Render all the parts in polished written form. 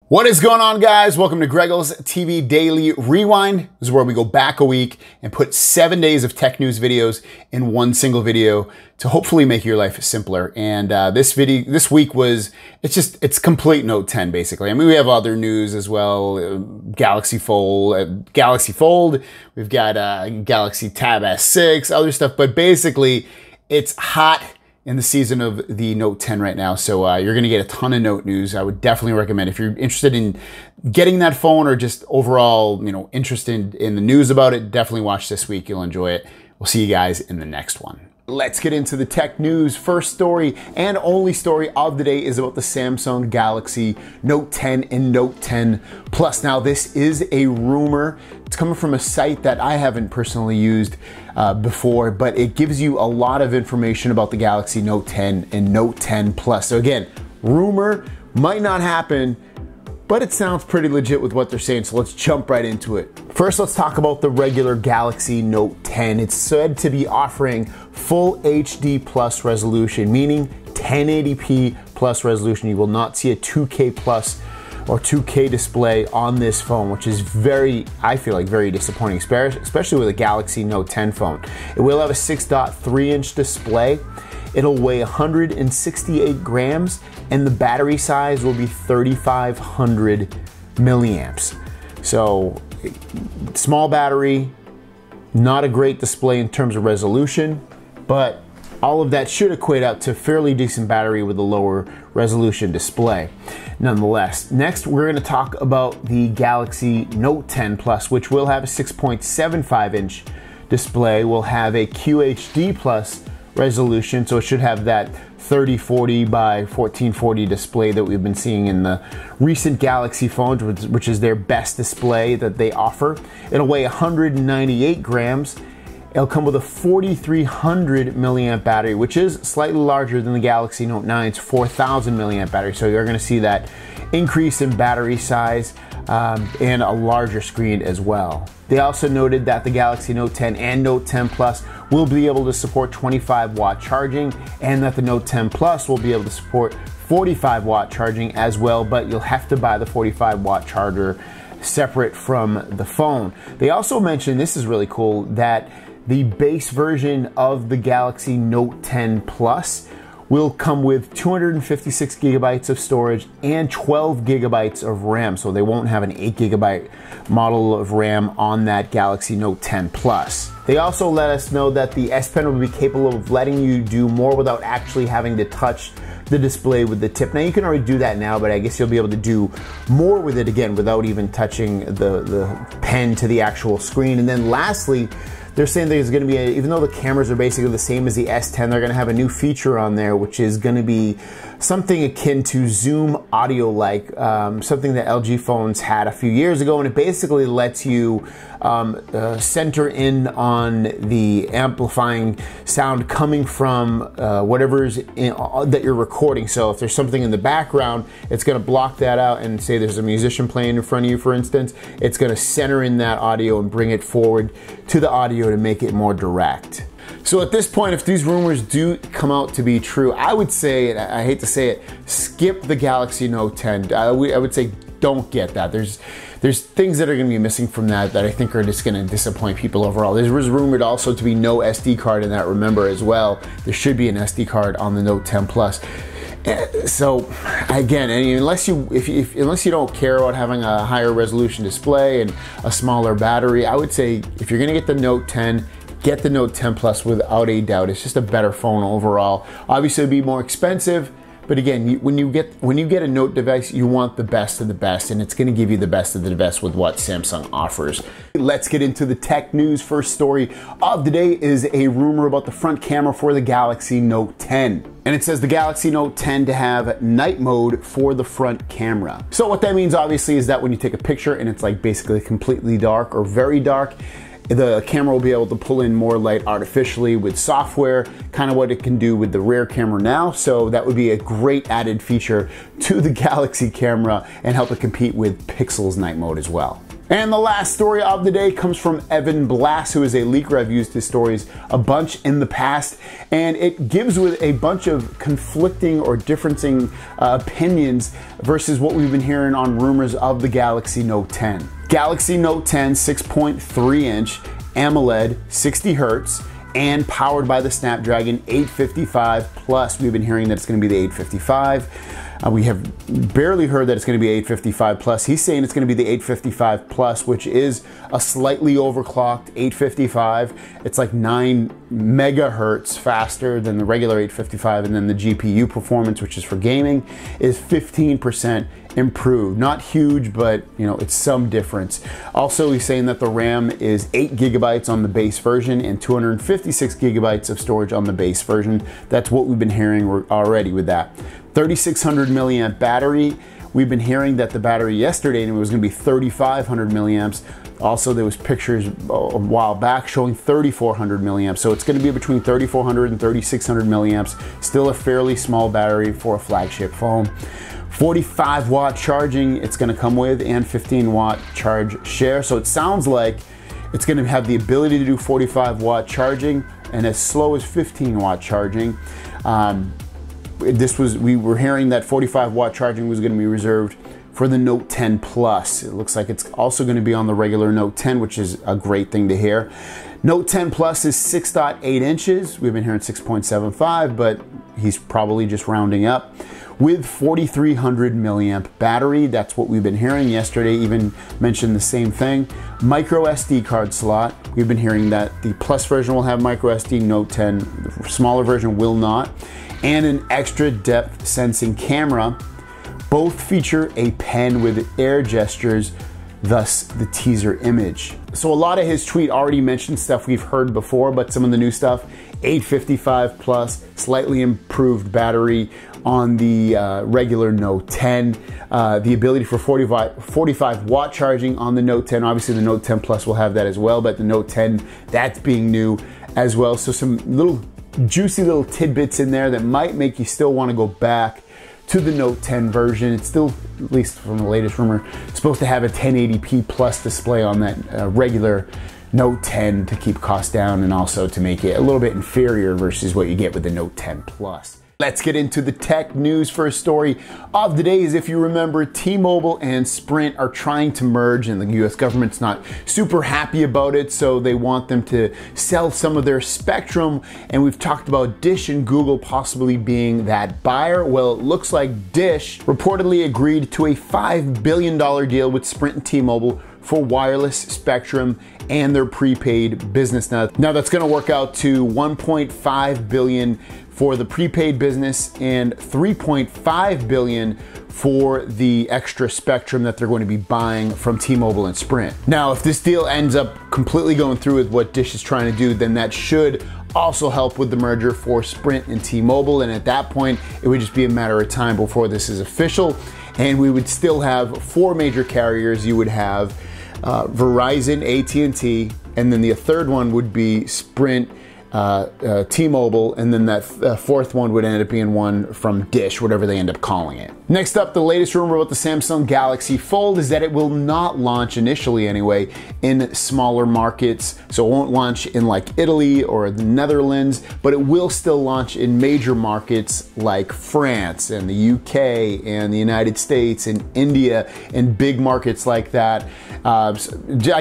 What is going on, guys? Welcome to Greggles TV Daily Rewind. This is where we go back a week and put 7 days of tech news videos in one single video to hopefully make your life simpler. And this week was, it's complete Note 10 basically. I mean, we have other news as well, Galaxy Fold, we've got Galaxy Tab S6, other stuff, but basically it's hot in the season of the Note 10 right now. So you're gonna get a ton of Note news. I would definitely recommend, if you're interested in getting that phone or just overall, interested in the news about it, definitely watch this week. You'll enjoy it. We'll see you guys in the next one. Let's get into the tech news. First story and only story of the day is about the Samsung Galaxy Note 10 and Note 10 Plus. Now, this is a rumor. It's coming from a site that I haven't personally used before, but it gives you a lot of information about the Galaxy Note 10 and Note 10 Plus. So again, rumor, might not happen, but it sounds pretty legit with what they're saying, so let's jump right into it. First, let's talk about the regular Galaxy Note 10. It's said to be offering full HD plus resolution, meaning 1080p plus resolution. You will not see a 2K plus or 2K display on this phone, which is I feel like very disappointing, especially with a Galaxy Note 10 phone. It will have a 6.3-inch display. It'll weigh 168 grams, and the battery size will be 3,500 milliamps. So, small battery, not a great display in terms of resolution, but all of that should equate out to fairly decent battery with a lower resolution display. Nonetheless, next we're going to talk about the Galaxy Note 10 Plus, which will have a 6.75-inch display, will have a QHD Plus resolution, so it should have that 3040 by 1440 display that we've been seeing in the recent Galaxy phones, which is their best display that they offer. It'll weigh 198 grams. It'll come with a 4,300 milliamp battery, which is slightly larger than the Galaxy Note 9's 4,000 milliamp battery. So you're going to see that increase in battery size and a larger screen as well. They also noted that the Galaxy Note 10 and Note 10 Plus will be able to support 25-watt charging, and that the Note 10 Plus will be able to support 45-watt charging as well, but you'll have to buy the 45-watt charger separate from the phone. They also mentioned, this is really cool, that the base version of the Galaxy Note 10 Plus will come with 256 gigabytes of storage and 12 gigabytes of RAM. So they won't have an 8 gigabyte model of RAM on that Galaxy Note 10 Plus. They also let us know that the S Pen will be capable of letting you do more without actually having to touch the display with the tip. Now, you can already do that now, but I guess you'll be able to do more with it again without even touching the pen to the actual screen. And then lastly, they're saying there's going to be, even though the cameras are basically the same as the S10, they're going to have a new feature on there, which is going to be something akin to Zoom audio-like, something that LG phones had a few years ago, and it basically lets you center in on the amplifying sound coming from whatever's that you're recording. So if there's something in the background, it's going to block that out, and say there's a musician playing in front of you, for instance, it's going to center in that audio and bring it forward to the audio to make it more direct. So at this point, if these rumors do come out to be true, I would say, and I hate to say it, skip the Galaxy Note 10. I would say don't get that. There's things that are going to be missing from that I think are just going to disappoint people overall. There was rumored also to be no SD card in that, remember, as well. There should be an SD card on the Note 10 Plus. So again, unless you don't care about having a higher resolution display and a smaller battery, I would say if you're going to get the Note 10, get the Note 10 Plus without a doubt. It's just a better phone overall. Obviously, it'd be more expensive, but again, when you get a Note device, you want the best of the best, and it's going to give you the best of the best with what Samsung offers. Let's get into the tech news. First story of the day is a rumor about the front camera for the Galaxy Note 10. And it says the Galaxy Note 10 to have night mode for the front camera. So what that means, obviously, is that when you take a picture and it's like basically completely dark or very dark, the camera will be able to pull in more light artificially with software, kind of what it can do with the rear camera now. So that would be a great added feature to the Galaxy camera and help it compete with Pixel's night mode as well. And the last story of the day comes from Evan Blass, who is a leaker. I've used his stories a bunch in the past, and it gives with a bunch of conflicting or differencing opinions versus what we've been hearing on rumors of the Galaxy Note 10. Galaxy Note 10 6.3 inch AMOLED 60 Hz and powered by the Snapdragon 855 Plus. We've been hearing that it's going to be the 855. We have barely heard that it's going to be 855 Plus. He's saying it's going to be the 855 Plus, which is a slightly overclocked 855. It's like 9 megahertz faster than the regular 855, and then the GPU performance, which is for gaming, is 15% improved. Not huge, but you know, it's some difference. Also, he's saying that the RAM is 8 gigabytes on the base version and 256 gigabytes of storage on the base version. That's what we've been hearing already with that. 3600 milliamp battery. We've been hearing that the battery yesterday, and it was going to be 3500 milliamps. Also, there was pictures a while back showing 3400 milliamps. So it's going to be between 3400 and 3600 milliamps. Still a fairly small battery for a flagship phone. 45 watt charging it's going to come with, and 15 watt charge share. So it sounds like it's going to have the ability to do 45 watt charging and as slow as 15 watt charging. We were hearing that 45 watt charging was going to be reserved for the Note 10 Plus. It looks like it's also going to be on the regular Note 10, which is a great thing to hear. Note 10 Plus is 6.8 inches. We've been hearing 6.75, but he's probably just rounding up. With 4300 milliamp battery, that's what we've been hearing. Yesterday even mentioned the same thing. Micro SD card slot, we've been hearing that the Plus version will have micro SD, Note 10, the smaller version will not. And an extra depth sensing camera. Both feature a pen with air gestures, thus the teaser image. So a lot of his tweet already mentioned stuff we've heard before, but some of the new stuff, 855 Plus, slightly improved battery on the regular Note 10, the ability for 45 watt charging on the Note 10. Obviously the Note 10 Plus will have that as well, but the Note 10, that's being new as well. So some little juicy little tidbits in there that might make you still want to go back to the Note 10 version. It's still, at least from the latest rumor, supposed to have a 1080p plus display on that regular Note 10 to keep costs down and also to make it a little bit inferior versus what you get with the Note 10 Plus. Let's get into the tech news. First story of the day is, if you remember, T-Mobile and Sprint are trying to merge, and the US government's not super happy about it, so they want them to sell some of their spectrum. And we've talked about Dish and Google possibly being that buyer. Well, it looks like Dish reportedly agreed to a $5 billion deal with Sprint and T-Mobile for wireless spectrum and their prepaid business. Now that's going to work out to $1.5 billion for the prepaid business and $3.5 billion for the extra spectrum that they're going to be buying from T-Mobile and Sprint. Now, if this deal ends up completely going through with what Dish is trying to do, then that should also help with the merger for Sprint and T-Mobile. And at that point, it would just be a matter of time before this is official. And we would still have 4 major carriers. You would have Verizon, AT&T, and then the third one would be Sprint, T-Mobile, and then that fourth one would end up being one from Dish, whatever they end up calling it. Next up, the latest rumor about the Samsung Galaxy Fold is that it will not launch, initially anyway, in smaller markets. So it won't launch in like Italy or the Netherlands, but it will still launch in major markets like France and the UK and the United States and India and big markets like that. I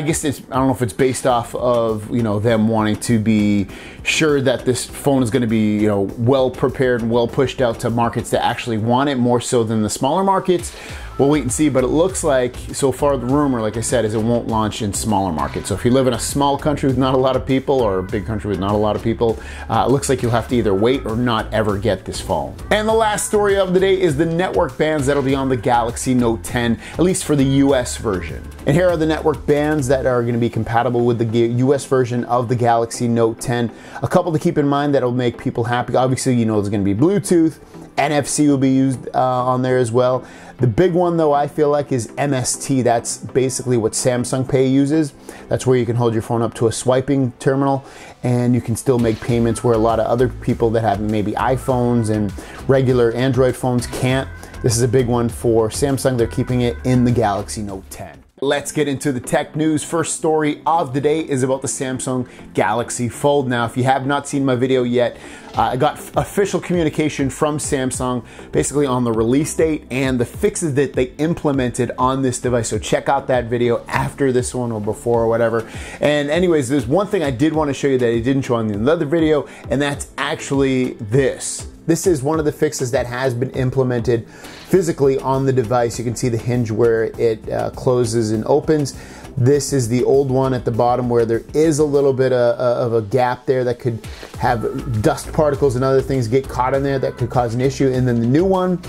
guess I don't know if it's based off of, you know, them wanting to be sure that this phone is going to be, you know, well prepared and well pushed out to markets that actually want it more so than the smaller markets. We'll wait and see, but it looks like, so far the rumor, like I said, is it won't launch in smaller markets. So if you live in a small country with not a lot of people or a big country with not a lot of people, it looks like you'll have to either wait or not ever get this phone. And the last story of the day is the network bands that'll be on the Galaxy Note 10, at least for the US version. And here are the network bands that are going to be compatible with the US version of the Galaxy Note 10. A couple to keep in mind that'll make people happy. Obviously, you know, there's going to be Bluetooth. NFC will be used on there as well. The big one though, I feel like, is MST. That's basically what Samsung Pay uses. That's where you can hold your phone up to a swiping terminal and you can still make payments where a lot of other people that have maybe iPhones and regular Android phones can't. This is a big one for Samsung. They're keeping it in the Galaxy Note 10. Let's get into the tech news. First story of the day is about the Samsung Galaxy Fold. Now, if you have not seen my video yet, I got official communication from Samsung basically on the release date and the fixes that they implemented on this device. So check out that video after this one or before or whatever. And anyways, there's one thing I did want to show you that I didn't show on the other video, and that's actually this. This is one of the fixes that has been implemented physically on the device. You can see the hinge where it closes and opens. This is the old one at the bottom where there is a little bit of a gap there that could have dust particles and other things get caught in there that could cause an issue. And then the new one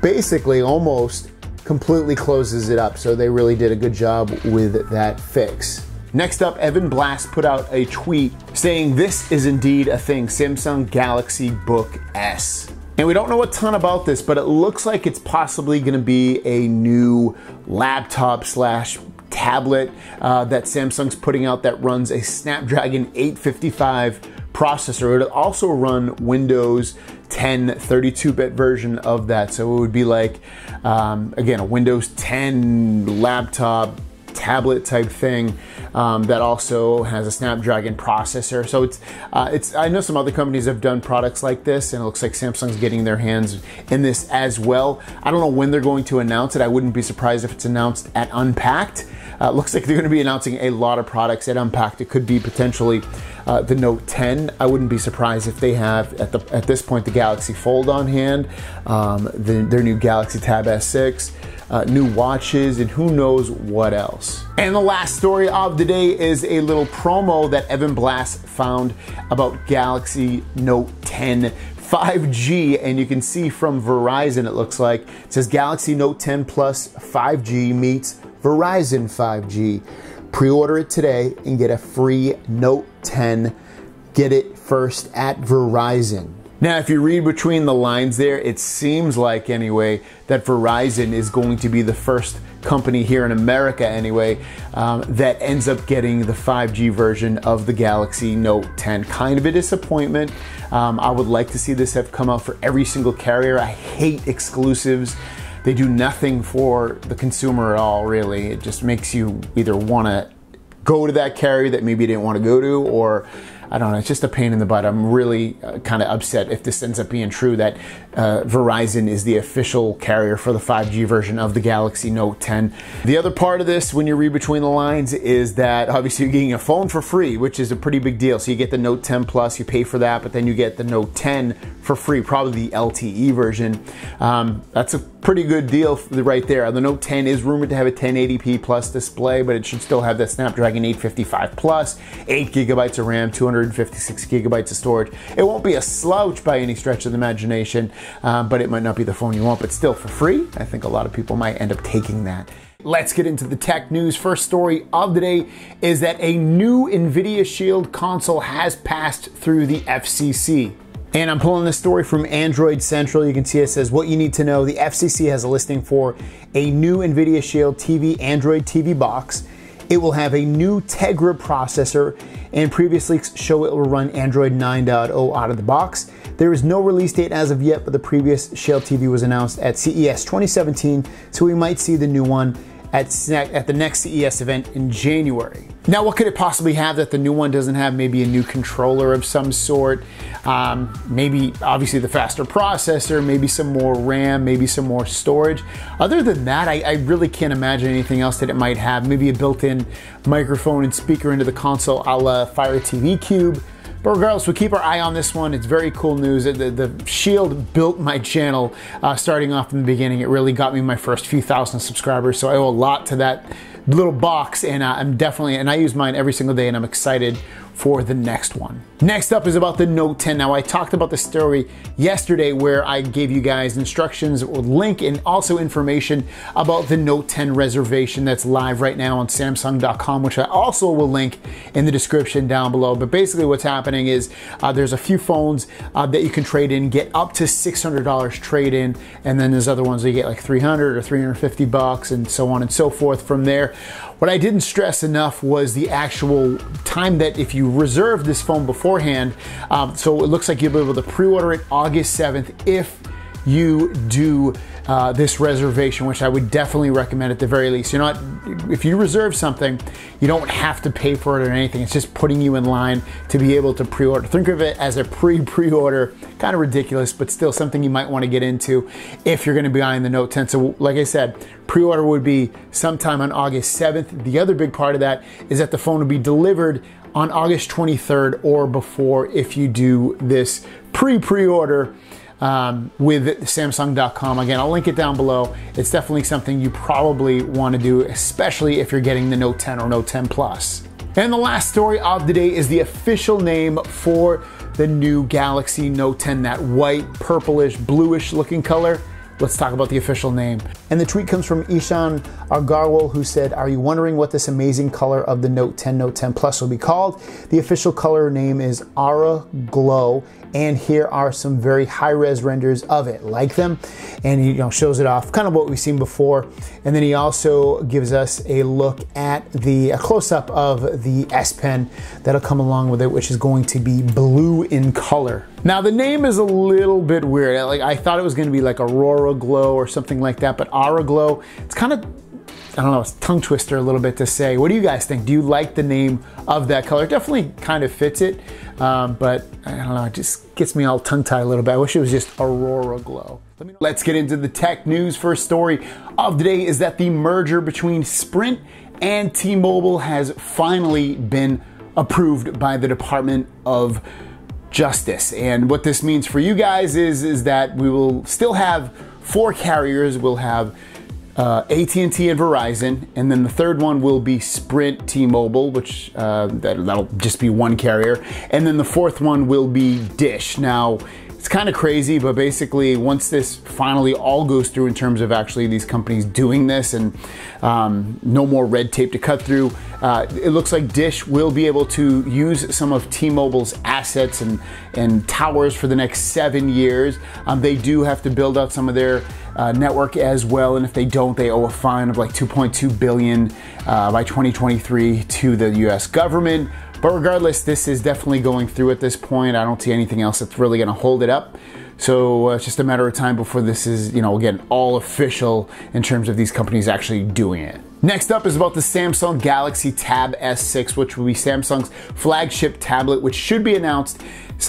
basically almost completely closes it up. So they really did a good job with that fix. Next up, Evan Blass put out a tweet saying this is indeed a thing, Samsung Galaxy Book S. And we don't know a ton about this, but it looks like it's possibly going to be a new laptop slash tablet that Samsung's putting out that runs a Snapdragon 855 processor. It'll also run Windows 10 32-bit version of that. So it would be like, again, a Windows 10 laptop tablet type thing that also has a Snapdragon processor. So it's I know some other companies have done products like this, and it looks like Samsung's getting their hands in this as well. I don't know when they're going to announce it. I wouldn't be surprised if it's announced at Unpacked. Looks like they're going to be announcing a lot of products at Unpacked. It could be potentially the Note 10. I wouldn't be surprised if they have at this point the Galaxy Fold on hand, their new Galaxy Tab S6. New watches, and who knows what else. And the last story of the day is a little promo that Evan Blass found about Galaxy Note 10 5G, and you can see from Verizon, it looks like, it says Galaxy Note 10 Plus 5G meets Verizon 5G. Pre-order it today and get a free Note 10. Get it first at Verizon. Now, if you read between the lines there, it seems like, anyway, that Verizon is going to be the first company here in America, anyway, that ends up getting the 5G version of the Galaxy Note 10. Kind of a disappointment. I would like to see this have come out for every single carrier. I hate exclusives. They do nothing for the consumer at all, really. It just makes you either want to go to that carrier that maybe you didn't want to go to, or I don't know, it's just a pain in the butt. I'm really kind of upset if this ends up being true that Verizon is the official carrier for the 5G version of the Galaxy Note 10. The other part of this, when you read between the lines, is that obviously you're getting a phone for free, which is a pretty big deal. So you get the Note 10 Plus, you pay for that, but then you get the Note 10 for free, probably the LTE version. That's a pretty good deal right there. The Note 10 is rumored to have a 1080p plus display, but it should still have that Snapdragon 855 Plus, 8 gigabytes of RAM, 256 gigabytes of storage. It won't be a slouch by any stretch of the imagination, but it might not be the phone you want, but still for free, I think a lot of people might end up taking that. Let's get into the tech news. First story of the day is that a new Nvidia Shield console has passed through the FCC. And I'm pulling this story from Android Central. You can see it says what you need to know. The FCC has a listing for a new Nvidia Shield TV Android TV box. It will have a new Tegra processor, and previous leaks show it will run Android 9.0 out of the box. There is no release date as of yet, but the previous Shield TV was announced at CES 2017, so we might see the new one at the next CES event in January. Now, what could it possibly have that the new one doesn't have? Maybe a new controller of some sort, maybe obviously the faster processor, maybe some more RAM, maybe some more storage. Other than that, I really can't imagine anything else that it might have. Maybe a built-in microphone and speaker into the console a la Fire TV Cube. But regardless, we'll keep our eye on this one. It's very cool news. The Shield built my channel starting off in the beginning. It really got me my first few thousand subscribers, so I owe a lot to that little box, and I use mine every single day, and I'm excited for the next one. Next up is about the Note 10. Now, I talked about the story yesterday where I gave you guys instructions or link and also information about the Note 10 reservation that's live right now on Samsung.com, which I also will link in the description down below. But basically what's happening is there's a few phones that you can trade in, get up to $600 trade in, and then there's other ones that you get like 300 or 350 bucks and so on and so forth from there. What I didn't stress enough was the actual time that if you reserve this phone beforehand, so it looks like you'll be able to pre-order it August 7th if you do this reservation, which I would definitely recommend at the very least. You're not, if you reserve something, you don't have to pay for it or anything. It's just putting you in line to be able to pre-order. Think of it as a pre-order, kind of ridiculous, but still something you might want to get into if you're going to be buying the Note 10. So like I said, pre-order would be sometime on August 7th. The other big part of that is that the phone will be delivered on August 23rd or before if you do this pre-order with Samsung.com. Again, I'll link it down below. It's definitely something you probably want to do, especially if you're getting the Note 10 or Note 10 Plus. And the last story of the day is the official name for the new Galaxy Note 10, that white, purplish, bluish looking color. Let's talk about the official name. And the tweet comes from Ishan Agarwal, who said, "Are you wondering what this amazing color of the Note 10, Note 10 Plus will be called? The official color name is Aura Glow, and here are some very high-res renders of it. Like them?" And he shows it off, kind of what we've seen before. And then he also gives us a look at a close-up of the S Pen that'll come along with it, which is going to be blue in color. Now the name is a little bit weird. Like, I thought it was going to be like Aurora Glow or something like that, but Aura Glow, it's kind of, I don't know, it's a tongue twister a little bit to say. What do you guys think? Do you like the name of that color? It definitely kind of fits it, but I don't know, it just gets me all tongue-tied a little bit. I wish it was just Aurora Glow. Let's get into the tech news. First story of the day is that the merger between Sprint and T-Mobile has finally been approved by the Department of Justice. And what this means for you guys is that we will still have 4 carriers. We'll have AT&T and Verizon, and then the third one will be Sprint T-Mobile, which that'll just be one carrier, and then the fourth one will be Dish. Now, it's kind of crazy, but basically once this finally all goes through in terms of actually these companies doing this and no more red tape to cut through, it looks like Dish will be able to use some of T-Mobile's assets and towers for the next 7 years. They do have to build out some of their network as well, and if they don't, they owe a fine of like $2.2 billion by 2023 to the US government. But regardless, this is definitely going through at this point. I don't see anything else that's really gonna hold it up. So it's just a matter of time before this is, again, all official in terms of these companies actually doing it. Next up is about the Samsung Galaxy Tab S6, which will be Samsung's flagship tablet, which should be announced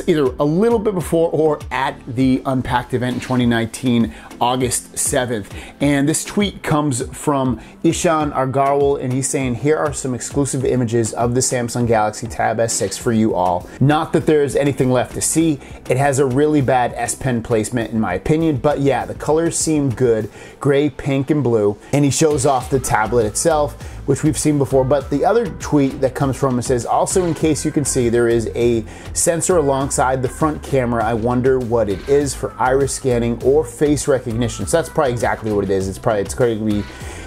either a little bit before or at the Unpacked event in 2019, August 7th. And this tweet comes from Ishan Agarwal, and he's saying, "Here are some exclusive images of the Samsung Galaxy Tab S6 for you all. Not that there's anything left to see. It has a really bad S Pen placement in my opinion, but yeah, the colors seem good, gray, pink, and blue." And he shows off the tablet itself, which we've seen before. But the other tweet that comes from it says, "Also, in case you can see, there is a sensor alongside the front camera. I wonder what it is, for iris scanning or face recognition." So that's probably exactly what it is. It's going to be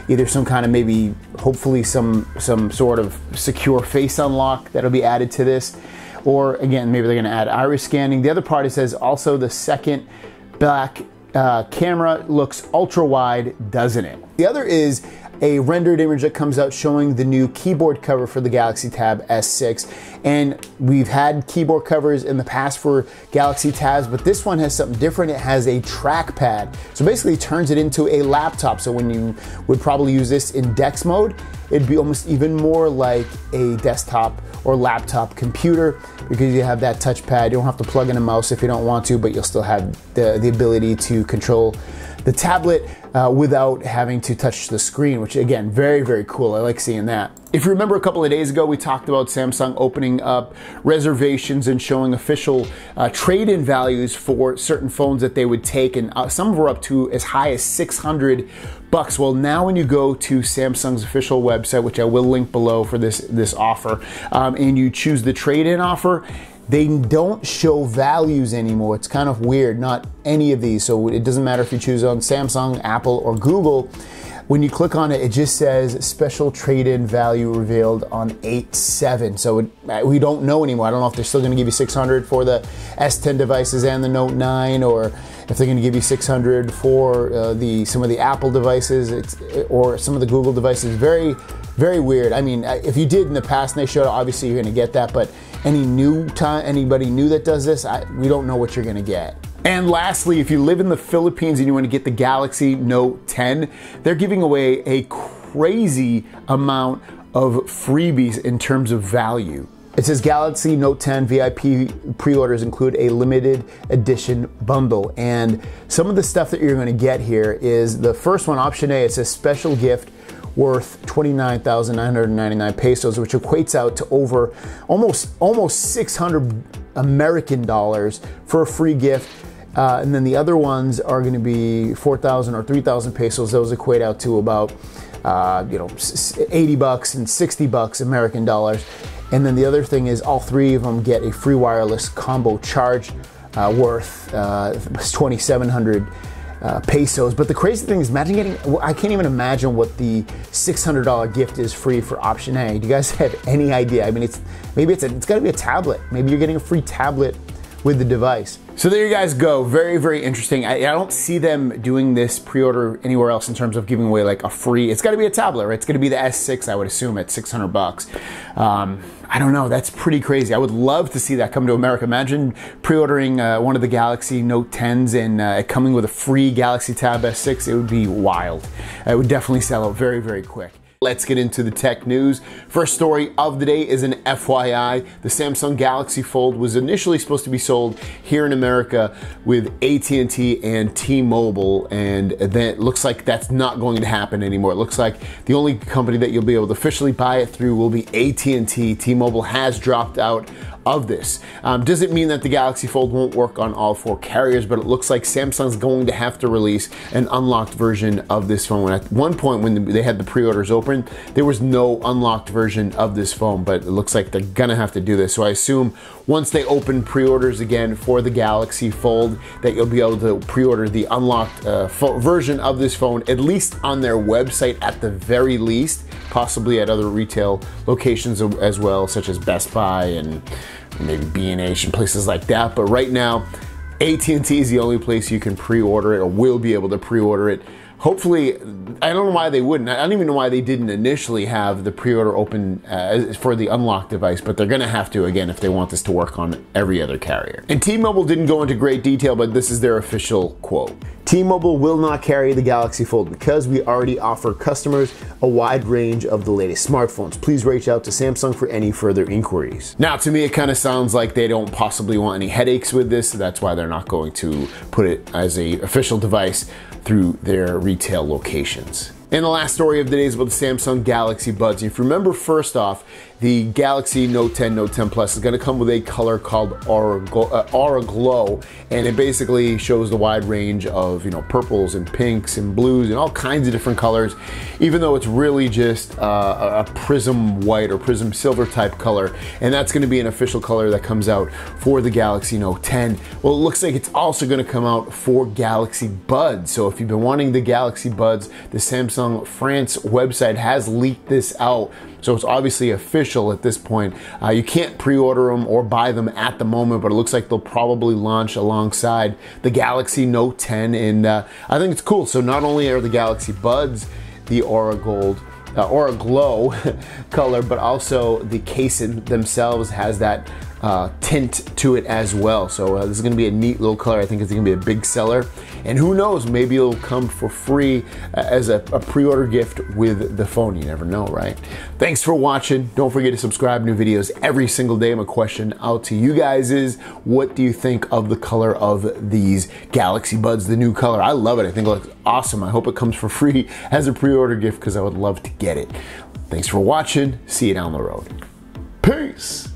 either some kind of, maybe hopefully some sort of secure face unlock that'll be added to this, or again, maybe they're going to add iris scanning. The other part, it says also the second back camera looks ultra wide, doesn't it? The other is a rendered image that comes out showing the new keyboard cover for the Galaxy Tab S6. And we've had keyboard covers in the past for Galaxy Tabs, but this one has something different. It has a trackpad. So basically it turns it into a laptop. So when you would probably use this in DeX mode, it'd be almost even more like a desktop or laptop computer, because you have that touchpad. You don't have to plug in a mouse if you don't want to, but you'll still have the ability to control the tablet without having to touch the screen, which again, very, very cool. I like seeing that. If you remember a couple of days ago, we talked about Samsung opening up reservations and showing official trade-in values for certain phones that they would take, and some were up to as high as $600. Well, now when you go to Samsung's official website, which I will link below for this offer, and you choose the trade-in offer, they don't show values anymore. It's kind of weird, not any of these. So it doesn't matter if you choose on Samsung, Apple, or Google. When you click on it, it just says special trade-in value revealed on 8/7. So we don't know anymore. I don't know if they're still gonna give you $600 for the S10 devices and the Note 9, or if they're gonna give you $600 for some of the Apple devices, or some of the Google devices. Very, very weird. I mean, if you did in the past and they showed it, obviously you're gonna get that, but anybody new that does this, we don't know what you're gonna get. And lastly, if you live in the Philippines and you want to get the Galaxy Note 10, they're giving away a crazy amount of freebies in terms of value. It says Galaxy Note 10 VIP pre-orders include a limited edition bundle. And some of the stuff that you're going to get here is the first one, option A, it's a special gift worth 29,999 pesos, which equates out to over almost 600 American dollars for a free gift. And then the other ones are going to be 4,000 or 3,000 pesos. Those equate out to about 80 bucks and 60 bucks American dollars. And then the other thing is all three of them get a free wireless combo charge worth 2,700 pesos. But the crazy thing is, imagine getting, I can't even imagine what the $600 gift is free for option A. Do you guys have any idea? I mean, it's got to be a tablet. Maybe you're getting a free tablet with the device. So there you guys go. Very, very interesting. I don't see them doing this pre-order anywhere else in terms of giving away like a free, it's got to be a tablet, right? It's going to be the S6, I would assume, at 600 bucks. I don't know, that's pretty crazy. I would love to see that come to America. Imagine pre-ordering one of the Galaxy Note 10s and coming with a free Galaxy Tab S6. It would be wild. It would definitely sell out very, very quick. Let's get into the tech news. First story of the day is an FYI. The Samsung Galaxy Fold was initially supposed to be sold here in America with AT&T and T-Mobile, and then it looks like that's not going to happen anymore. It looks like the only company that you'll be able to officially buy it through will be AT&T. T-Mobile has dropped out of this. Doesn't mean that the Galaxy Fold won't work on all four carriers, but it looks like Samsung's going to have to release an unlocked version of this phone. At one point when they had the pre-orders open, there was no unlocked version of this phone, but it looks like they're gonna have to do this. So I assume once they open pre-orders again for the Galaxy Fold, that you'll be able to pre-order the unlocked version of this phone, at least on their website at the very least, possibly at other retail locations as well, such as Best Buy and maybe B&H and places like that. But right now, AT&T is the only place you can pre-order it, or will be able to pre-order it. Hopefully, I don't know why they wouldn't. I don't even know why they didn't initially have the pre-order open for the unlocked device, but they're gonna have to again if they want this to work on every other carrier. And T-Mobile didn't go into great detail, but this is their official quote. T-Mobile will not carry the Galaxy Fold because we already offer customers a wide range of the latest smartphones. Please reach out to Samsung for any further inquiries. Now, to me, it kind of sounds like they don't possibly want any headaches with this, so that's why they're not going to put it as an official device through their retail locations. And the last story of the day is about the Samsung Galaxy Buds. If you remember, first off, the Galaxy Note 10, Note 10 Plus is going to come with a color called Aura Glow, and it basically shows the wide range of, purples and pinks and blues and all kinds of different colors, even though it's really just a prism white or prism silver type color. And that's going to be an official color that comes out for the Galaxy Note 10. Well, it looks like it's also going to come out for Galaxy Buds. So if you've been wanting the Galaxy Buds, the Samsung France website has leaked this out. So it's obviously official at this point. You can't pre-order them or buy them at the moment, but it looks like they'll probably launch alongside the Galaxy Note 10, and I think it's cool. So not only are the Galaxy Buds the Aura Glow color, but also the case themselves has that tint to it as well. So this is going to be a neat little color. I think it's going to be a big seller, and who knows, maybe it'll come for free as a pre-order gift with the phone. You never know, right? Thanks for watching. Don't forget to subscribe. New videos every single day. My question out to you guys is, what do you think of the color of these Galaxy Buds, the new color? I love it. I think it looks awesome. I hope it comes for free as a pre-order gift because I would love to get it. Thanks for watching. See you down the road. Peace.